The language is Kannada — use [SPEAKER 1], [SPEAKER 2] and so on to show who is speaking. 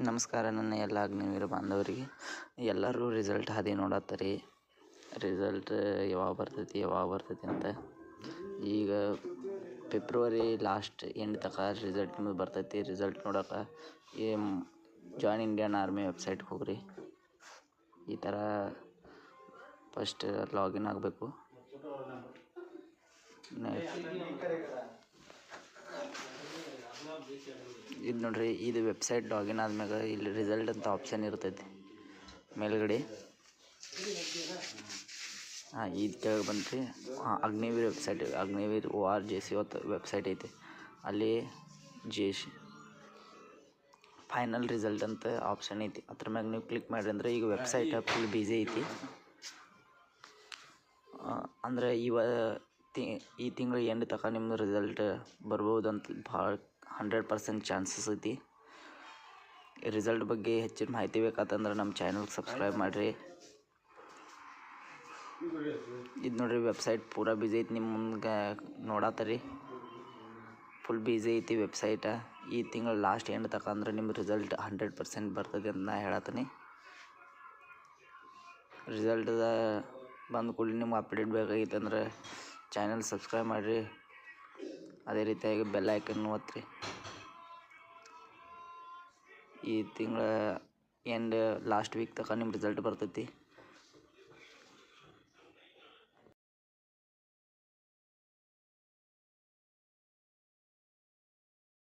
[SPEAKER 1] ನಮಸ್ಕಾರ ನನ್ನ ಎಲ್ಲ ಅಗ್ನಿವೀರ ಬಾಂಧವರಿಗೆ. ಎಲ್ಲರೂ ರಿಸಲ್ಟ್ ಹಾದಿ ನೋಡತ್ತರಿ. ರಿಸಲ್ಟ್ ಯಾವಾಗ ಬರ್ತೈತಿ ಅಂತ. ಈಗ ಫೆಬ್ರವರಿ ಲಾಸ್ಟ್ ಎಂಡ್ ತನಕ ರಿಸಲ್ಟ್ ನಿಮ್ಮದು ಬರ್ತೈತಿ. ರಿಸಲ್ಟ್ ನೋಡೋಕೆ ಈ ಜಾಯಿನ್ ಇಂಡಿಯನ್ ಆರ್ಮಿ ವೆಬ್ಸೈಟ್ಗೆ ಹೋಗ್ರಿ. ಈ ಥರ ಫಸ್ಟ್ ಲಾಗಿನ್ ಆಗಬೇಕು. ಇದು ನೋಡ್ರಿ, ಇದು ವೆಬ್ಸೈಟ್ ಲಾಗಿನ್ ಆದ್ಮ್ಯಾಗ ಇಲ್ಲಿ ರಿಸಲ್ಟ್ ಅಂತ ಆಪ್ಷನ್ ಇರ್ತೈತಿ ಮೇಲ್ಗಡೆ. ಇದು ಕೆಳಗೆ ಬಂದ್ರಿ. Agniveer website, Agniveer ORJC website ಐತಿ. ಅಲ್ಲಿ ಫೈನಲ್ ರಿಸಲ್ಟ್ ಅಂತ ಆಪ್ಷನ್ ಐತಿ. ಅದ್ರ ಮ್ಯಾಗ ನೀವು ಕ್ಲಿಕ್ ಮಾಡಿರಿ ಅಂದ್ರೆ ಈಗ ವೆಬ್ಸೈಟ್ ಫುಲ್ ಬಿಸಿ ಐತಿ. ಅಂದರೆ ಈ ತಿಂಗಳು ಎಂಡ್ ತನಕ ನಿಮ್ಮದು ರಿಸಲ್ಟ್ ಬರ್ಬೋದಂತ ಭಾಳ 100% ಚಾನ್ಸಸ್ ಐತಿ. ರಿಸಲ್ಟ್ ಬಗ್ಗೆ ಹೆಚ್ಚಿನ ಮಾಹಿತಿ ಬೇಕಾತಂದ್ರೆ ನಮ್ಮ ಚಾನಲ್ಗೆ ಸಬ್ಸ್ಕ್ರೈಬ್ ಮಾಡಿರಿ. ಇದು ನೋಡ್ರಿ, ವೆಬ್ಸೈಟ್ ಪೂರಾ ಬಿಸಿ ಐತಿ. ನಿಮ್ಮ ಮುಂದೆ ನೋಡತ್ತರಿ, ಫುಲ್ ಬಿಸಿ ಐತಿ ವೆಬ್ಸೈಟ. ಈ ತಿಂಗಳು ಲಾಸ್ಟ್ ಎಂಡ್ ತನಕ ಅಂದ್ರೆ ನಿಮ್ಮ ರಿಸಲ್ಟ್ 100% ಬರ್ತದೆ ಅಂತ ನಾ ಹೇಳತ್ತೀನಿ. ರಿಸಲ್ಟ್ದ ಬಂದ ಕೂಡಲೇ ನಿಮ್ಗೆ ಅಪ್ಡೇಟ್ ಬೇಕಾಗಿತ್ತು ಅಂದ್ರೆ ಚಾನಲ್ ಸಬ್ಸ್ಕ್ರೈಬ್ ಮಾಡಿರಿ. ಅದೇ ರೀತಿಯಾಗಿ ಬೆಲ್ ಐಕನ್ ಒತ್ತಿರಿ. ಈ ತಿಂಗಳ ಎಂಡ್ ಲಾಸ್ಟ್ ವೀಕ್ ತನಕ ನಿಮ್ಮ ರಿಸಲ್ಟ್ ಬರ್ತೈತಿ.